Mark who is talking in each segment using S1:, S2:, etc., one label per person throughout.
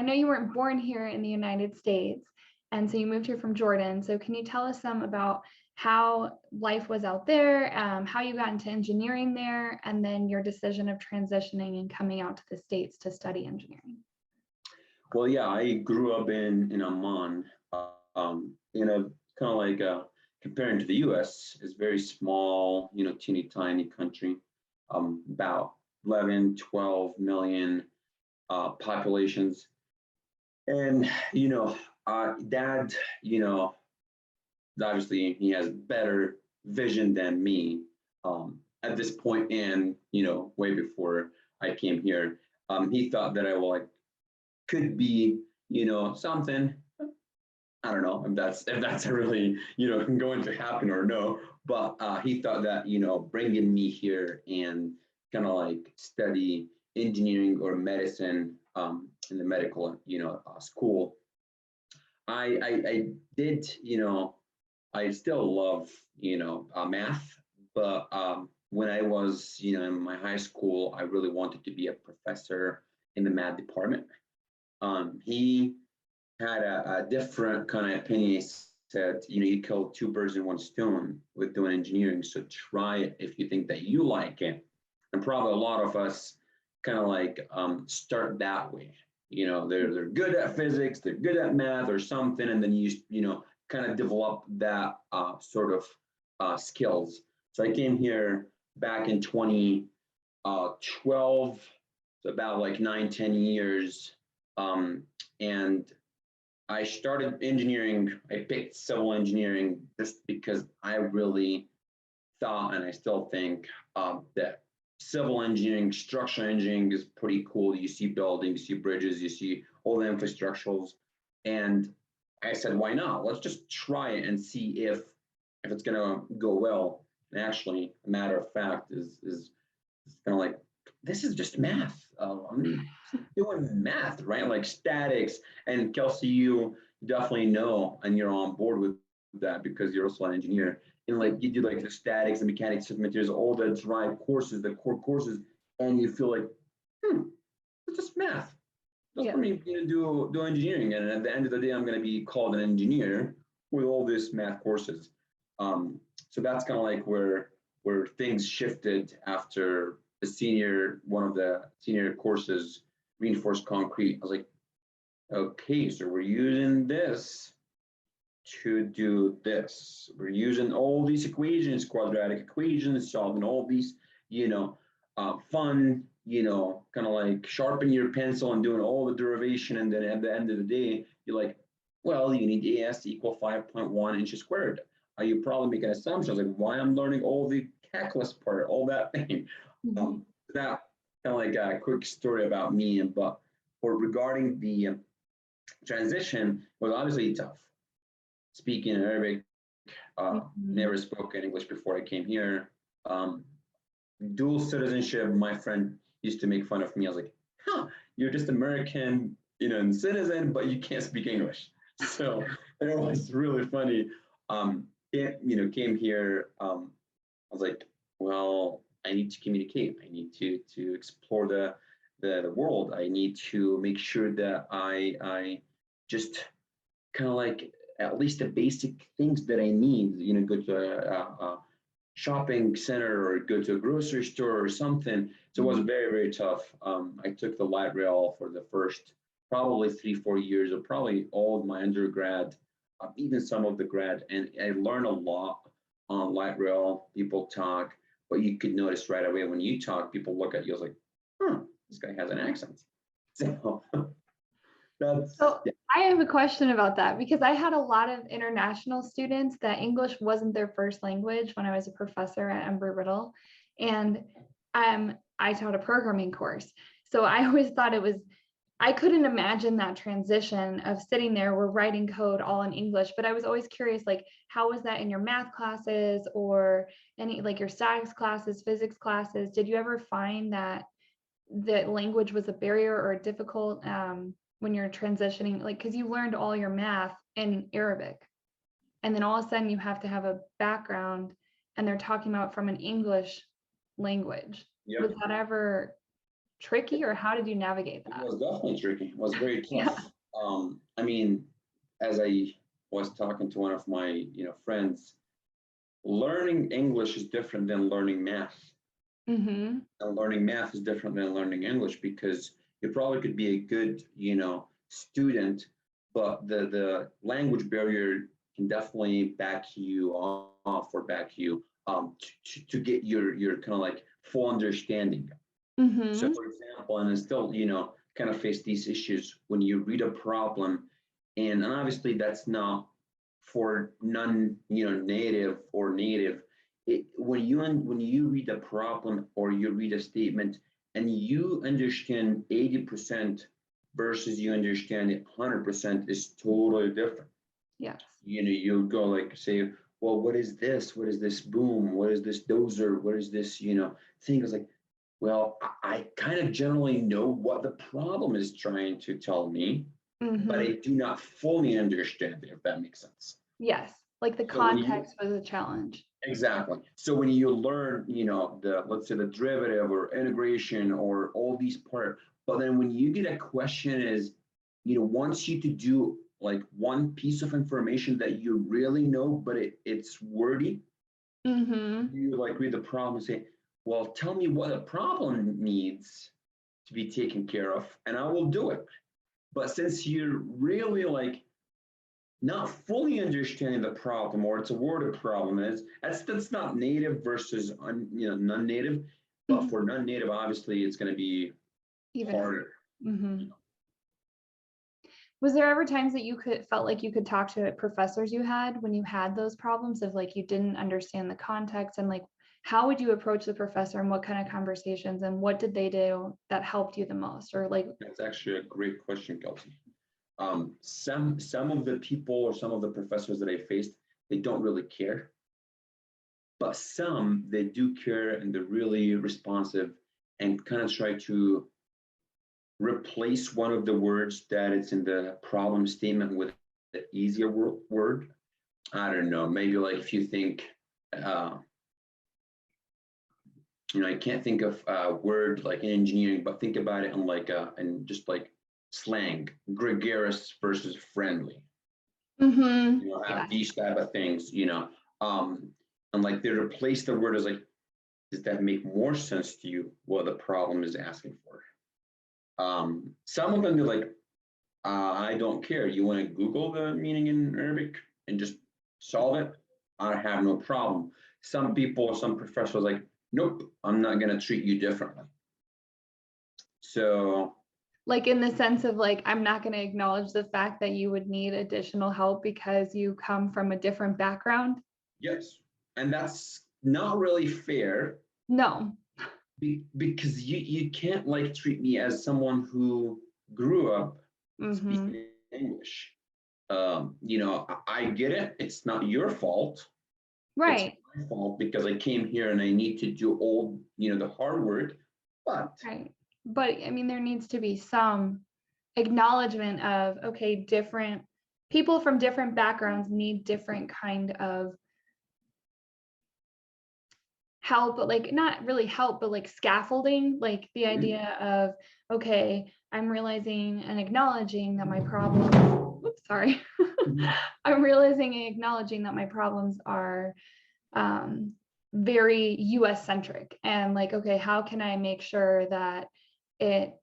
S1: know you weren't born here in the United States, and so you moved here from Jordan. So can you tell us some about how life was out there, how you got into engineering there, and then your decision of transitioning and coming out to the States to study engineering?
S2: Well, yeah, I grew up in Amman, in a kind of like comparing to the U.S. is very small, teeny tiny country, about 11, 12 million populations, and Dad, obviously he has better vision than me at this point, and way before I came here, he thought that could be, something. I don't know if that's really, going to happen or no. But he thought that, bringing me here and kind of like study engineering or medicine in the medical, school. I did, I still love, math, but when I was, in my high school, I really wanted to be a professor in the math department. He had a different kind of opinion. He said, you kill two birds in one stone with doing engineering. So try it if you think that you like it. And probably a lot of us kind of like start that way. They're good at physics, they're good at math or something, and then you kind of develop that sort of skills. So I came here back in 2012, so about like 9-10 years. And I started engineering. I picked civil engineering just because I really thought, and I still think, that civil engineering, structural engineering is pretty cool. You see buildings, you see bridges, you see all the infrastructurals. And I said, why not? Let's just try it and see if it's gonna go well. And actually, a matter of fact, is kind of like, this is just math. I'm doing math, right? Like statics. And Kelsey, you definitely know, and you're on board with that because you're also an engineer. And like you do like the statics, the mechanics of materials, all the drive courses, the core courses, and you feel like, it's just math. That's for me to do engineering. And at the end of the day, I'm going to be called an engineer with all these math courses. So that's kind of like where things shifted after one of the senior courses, reinforced concrete. I was like, okay, so we're using this to do this. We're using all these equations, quadratic equations, solving all these, fun, kind of like sharpen your pencil and doing all the derivation. And then at the end of the day, you're like, well, you need AS equal 5.1 inches squared. You probably make an assumption like why I'm learning all the calculus part, all that thing. That kind of like a quick story about me. But regarding the transition was obviously tough. Speaking Arabic, never spoken English before I came here. Dual citizenship, my friend used to make fun of me. I was like, you're just American, and citizen, but you can't speak English. So it was really funny. Came here, I was like, well, I need to communicate. I need to explore the world. I need to make sure that I just kind of like at least the basic things that I need, go to a shopping center or go to a grocery store or something. So it was very, very tough. I took the light rail for the first probably 3-4 years of probably all of my undergrad, even some of the grad. And I learned a lot on light rail. People talk, but you could notice right away when you talk, people look at you as like, this guy has an accent. So
S1: I have a question about that because I had a lot of international students that English wasn't their first language when I was a professor at Embry-Riddle, and I taught a programming course. So I always thought I couldn't imagine that transition of sitting there, we're writing code all in English, but I was always curious, like, how was that in your math classes or any, like your statics classes, physics classes? Did you ever find that the language was a barrier or difficult when you're transitioning, like, because you learned all your math in Arabic and then all of a sudden you have to have a background and they're talking about from an English language. Was that ever tricky, or how did you navigate
S2: It
S1: that?
S2: was definitely tricky. It was very
S1: Yeah.
S2: tough. I mean, as I was talking to one of my, friends, learning English is different than learning math.
S1: Mm-hmm.
S2: And learning math is different than learning English because you probably could be a good, student, but the language barrier can definitely back you off or back you to get your kind of like full understanding. So
S1: Mm-hmm.
S2: for example, and I still, kind of face these issues when you read a problem, and obviously that's not for non, native or native. When you read a problem or you read a statement and you understand 80% versus you understand it 100% is totally different.
S1: Yes.
S2: You go like say, well, what is this? What is this boom? What is this dozer? What is this, thing? It's like, well, I kind of generally know what the problem is trying to tell me, but
S1: Mm-hmm.
S2: I do not fully understand it, if that makes sense.
S1: Yes. Like the
S2: So when you
S1: context was a challenge.
S2: exactly, so when you learn, the let's say the derivative or integration or all these part, but then when you get a question is, wants you to do like one piece of information that you really know, but it's wordy,
S1: Mm-hmm.
S2: you like read the problem and say, well, tell me what a problem needs to be taken care of, and I will do it. But since you're really like not fully understanding the problem, or it's a worded problem, is that's not native versus non-native. But
S1: Mm-hmm.
S2: for non-native, obviously, it's going to be
S1: Even harder.
S2: harder.
S1: Mm-hmm. Was there ever times that you felt like you could talk to professors you had when you had those problems of like you didn't understand the context, and like how would you approach the professor and what kind of conversations and what did they do that helped you the most, or like
S2: That's actually a great question, Kelsey. Some of the people or some of the professors that I faced, they don't really care, but some they do care and they're really responsive and kind of try to replace one of the words that it's in the problem statement with the easier word. I don't know, maybe like if you think, uh, I can't think of a word like in engineering, but think about it in like and just like slang, gregarious versus friendly.
S1: mm-hmm.
S2: Have
S1: Yes.
S2: these type of things, and like they replace the word as like, does that make more sense to you? What the problem is asking for. Some of them they're like, I don't care. You want to Google the meaning in Arabic and just solve it? I have no problem. Some people, some professors like, nope, I'm not going to treat you differently. So,
S1: Like in the sense of like I'm not going to acknowledge the fact that you would need additional help because you come from a different background.
S2: yes. And that's not really fair
S1: No.
S2: because you can't like treat me as someone who grew up
S1: Mm-hmm.
S2: speaking English. I get it. It's not your fault. It's
S1: Right.
S2: my fault because I came here and I need to do all, the hard work. But
S1: Right. But I mean, there needs to be some acknowledgement of, okay, different people from different backgrounds need different kind of help, but like not really help, but like scaffolding, like the idea of, okay, I'm realizing and acknowledging that my problem, oops, sorry. I'm realizing and acknowledging that my problems are um, very US centric, and like, okay, how can I make sure that it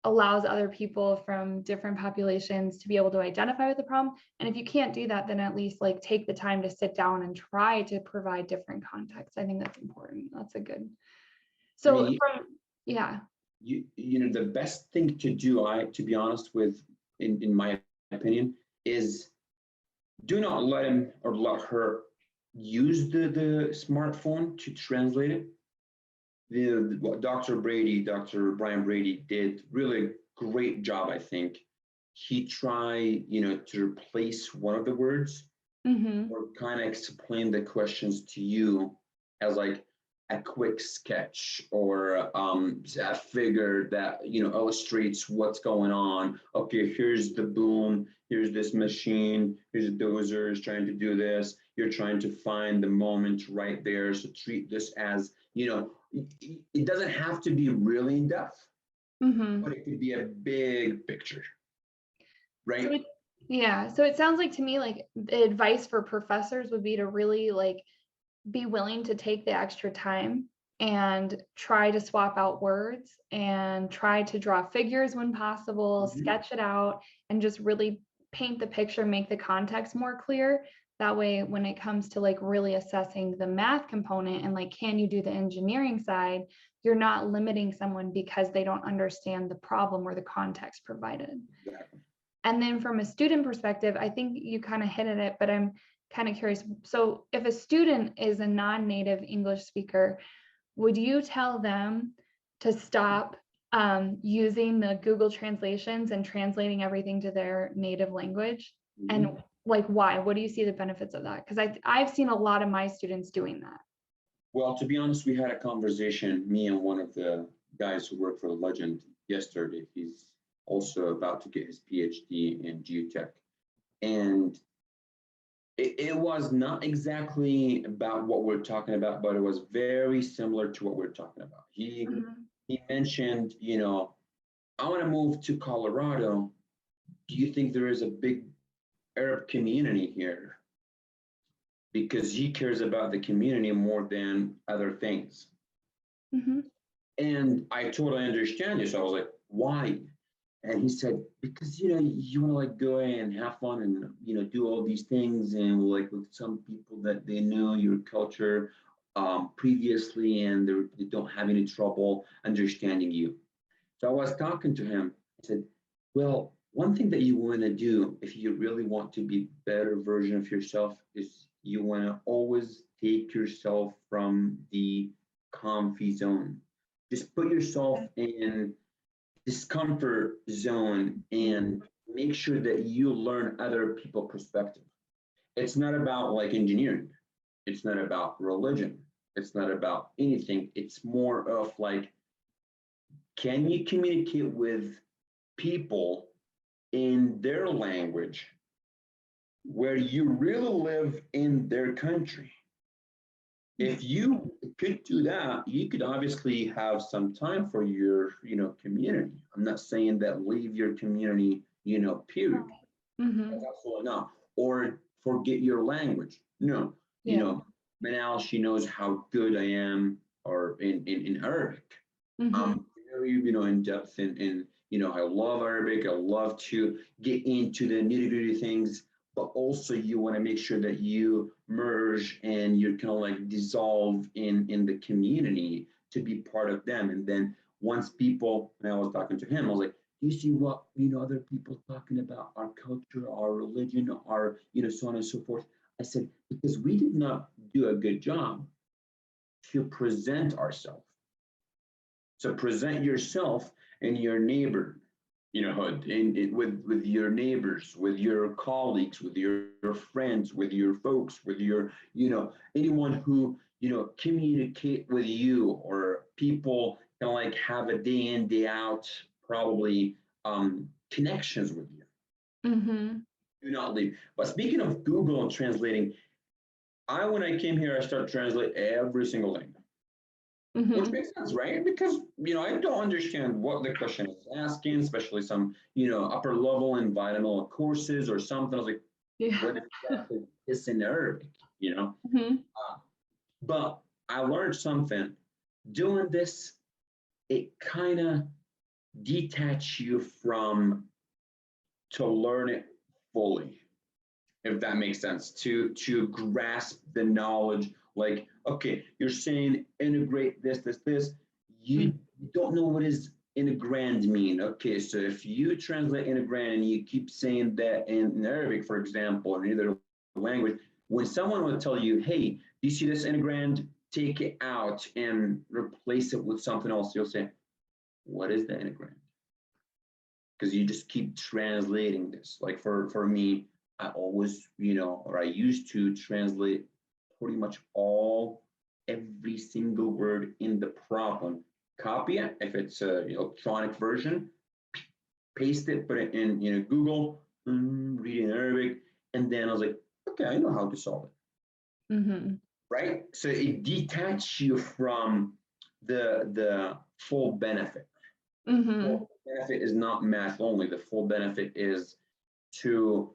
S1: allows other people from different populations to be able to identify with the problem? And if you can't do that, then at least like take the time to sit down and try to provide different context. I think that's important. That's a good.
S2: I
S1: So
S2: mean,
S1: from, yeah.
S2: the best thing to do, to be honest with, in my opinion, is do not let him or let her use the smartphone to translate it. What Dr. Brian Brady did really great job, I think. He tried, to replace one of the words
S1: Mm-hmm.
S2: or kind of explain the questions to you as like a quick sketch or a figure that illustrates what's going on. Okay, here's the boom, here's this machine, here's a dozer is trying to do this. You're trying to find the moment right there. So treat this as, it doesn't have to be really in depth, but it could be a big picture, right?
S1: So it sounds like to me like the advice for professors would be to really like be willing to take the extra time and try to swap out words and try to draw figures when possible, sketch it out, and just really paint the picture, make the context more clear. That way, when it comes to like really assessing the math component and like, can you do the engineering side, you're not limiting someone because they don't understand the problem or the context provided.
S2: Exactly.
S1: And then from a student perspective, I think you kind of hit at it, but I'm kind of curious. So if a student is a non-native English speaker, would you tell them to stop using the Google translations and translating everything to their native language? And like, why? What do you see the benefits of that? Because I've seen a lot of my students doing that.
S2: Well, to be honest, we had a conversation, me and one of the guys who work for the Legend yesterday. He's also about to get his PhD in geotech. And it was not exactly about what we're talking about, but it was very similar to what we're talking about. He mentioned, I want to move to Colorado. Do you think there is a big Arab community here? Because he cares about the community more than other things. And I totally understand you. So I was like, why? And he said, because you want to like go and have fun and do all these things and like with some people that they know your culture previously and they don't have any trouble understanding you. So I was talking to him. I said, well, one thing that you want to do if you really want to be a better version of yourself is you want to always take yourself from the comfy zone. Just put yourself in discomfort zone and make sure that you learn other people's perspective. It's not about like engineering. It's not about religion. It's not about anything. It's more of like, can you communicate with people in their language where you really live in their country? If you could do that, you could obviously have some time for your, community. I'm not saying that leave your community, period. That's absolutely not. Or forget your language. No, Manal, she knows how good I am, or in Arabic. I'm very, in depth in I love Arabic. I love to get into the nitty-gritty things, but also you want to make sure that you merge and you're kind of like dissolve in the community to be part of them. And then once people, and I was talking to him, I was like, do you see what other people talking about our culture, our religion, our so on and so forth? I said, because we did not do a good job to present ourselves. So present yourself and your neighbor, with your neighbors, with your colleagues, with your friends, with your folks, with your, anyone who, communicate with you, or people kind of like have a day in, day out, probably connections with you. Do not leave. But speaking of Google and translating, when I came here, I started translate every single language. Which makes sense, right? Because I don't understand what the question is asking, especially some upper level environmental courses or something. I was like, what exactly is in Arabic? But I learned something. Doing this, it kind of detach you from to learn it fully, if that makes sense. To grasp the knowledge. Like, okay, you're saying integrate this. You don't know what is integrand mean. Okay, so if you translate integrand and you keep saying that in Arabic, for example, or either language, when someone will tell you, hey, do you see this integrand? Take it out and replace it with something else. You'll say, what is the integrand? Because you just keep translating this. Like for me, I always, or I used to translate pretty much all every single word in the problem, copy it. If it's a electronic version, paste it, put it in Google, read it in Arabic, and then I was like, okay, I know how to solve it.
S1: Mm-hmm.
S2: Right? So it detaches you from the full benefit.
S1: Mm-hmm.
S2: Full benefit is not math only. The full benefit is to,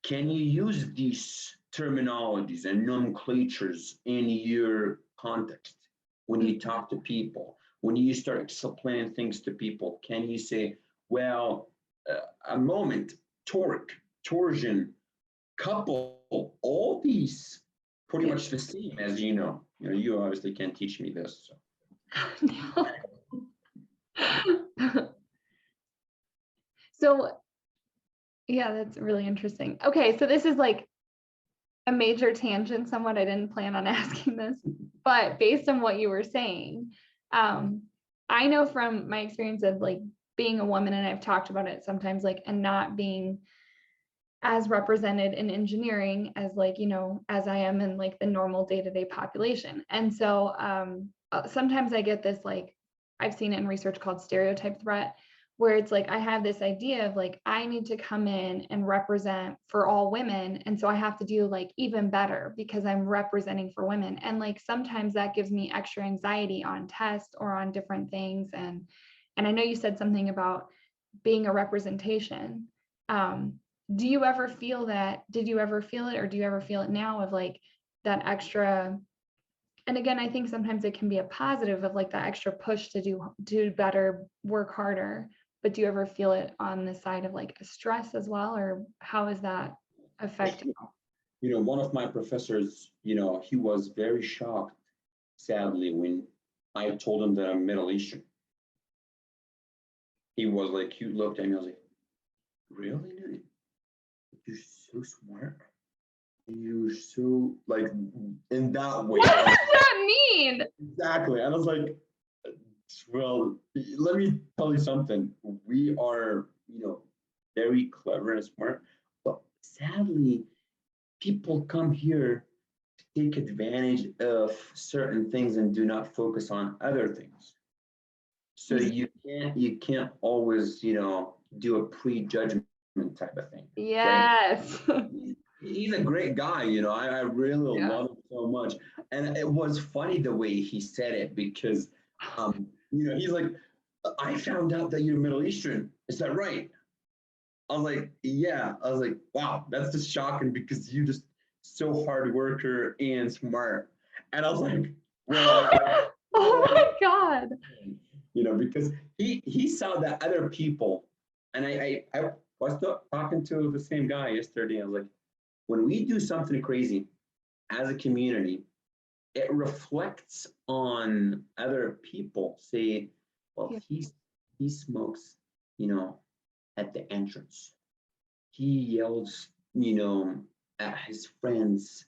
S2: can you use these terminologies and nomenclatures in your context when you talk to people? When you start explaining things to people, can you say, well, a moment, torque, torsion, couple, all these pretty much the same, as you know. You obviously can't teach me this. So.
S1: So, yeah, that's really interesting. Okay, so this is like a major tangent somewhat. I didn't plan on asking this, but based on what you were saying, I know from my experience of like being a woman, and I've talked about it sometimes, like, and not being as represented in engineering as like, as I am in like the normal day-to-day population. And so sometimes I get this, like, I've seen it in research called stereotype threat, where it's like I have this idea of like I need to come in and represent for all women, and so I have to do like even better because I'm representing for women. And like sometimes that gives me extra anxiety on tests or on different things. And I know you said something about being a representation. Do you ever feel that? Did you ever feel it, or do you ever feel it now of like that extra? And again, I think sometimes it can be a positive of like that extra push to do better, work harder. But do you ever feel it on the side of like a stress as well, or how is that affecting you?
S2: One of my professors, he was very shocked, sadly, when I told him that I'm Middle Eastern. He was like, he looked at me, I was like, really, Newton? You're so smart. You're so, like, in that way.
S1: What does that mean?
S2: Exactly. And I was like, well, let me tell you something. We are, very clever and smart, but sadly, people come here to take advantage of certain things and do not focus on other things. So you can't always, do a prejudgment type of thing.
S1: Yes.
S2: Right? He's a great guy, I really love him so much. And it was funny the way he said it because he's like, I found out that you're Middle Eastern. Is that right? I was like, yeah. I was like, wow, that's just shocking because you're just so hard worker and smart. And I was like, well,
S1: oh my God.
S2: Because he saw that other people, and I was talking to the same guy yesterday. I was like, when we do something crazy as a community, it reflects on other people. Say, well, he smokes, at the entrance. He yells, at his friends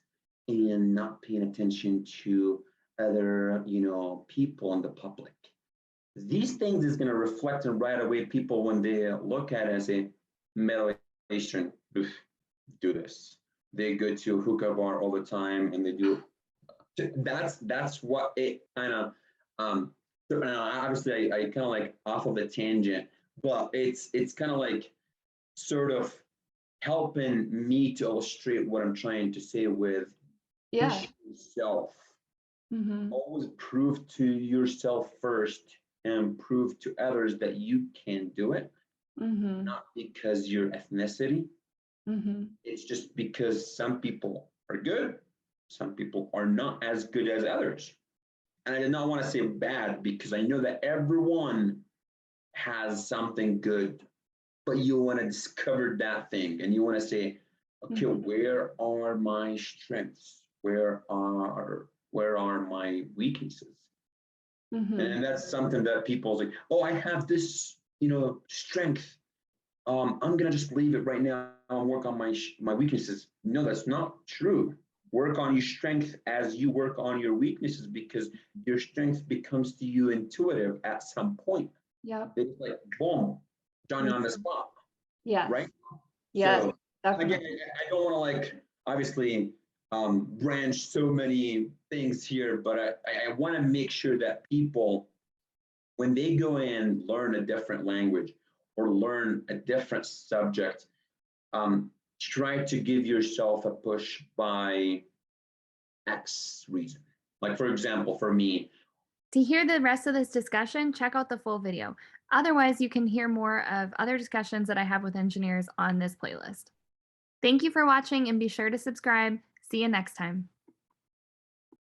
S2: and not paying attention to other, people in the public. These things is going to reflect in right away people when they look at it and say, Middle Eastern, do this. They go to hookah bar all the time and they do. That's what it kind of obviously I kind of like off of a tangent, but it's kind of like sort of helping me to illustrate what I'm trying to say with push yourself. Always prove to yourself first and prove to others that you can do it, not because your ethnicity. It's just because some people are good, some people are not as good as others. And I did not want to say bad because I know that everyone has something good, but you want to discover that thing and you want to say, okay, where are my strengths? Where are my weaknesses? And that's something that people like, oh, I have this, strength. I'm gonna just leave it right now and work on my weaknesses. No, that's not true. Work on your strength as you work on your weaknesses because your strength becomes to you intuitive at some point.
S1: Yeah.
S2: It's like boom, done on the spot.
S1: Yes.
S2: Right.
S1: Yes.
S2: So
S1: definitely.
S2: again, I don't want to like obviously branch so many things here, but I want to make sure that people, when they go in, learn a different language or learn a different subject, try to give yourself a push by X reason. Like, for example, for me,
S3: To hear the rest of this discussion, check out the full video. Otherwise, you can hear more of other discussions that I have with engineers on this playlist. Thank you for watching and be sure to subscribe. See you next time.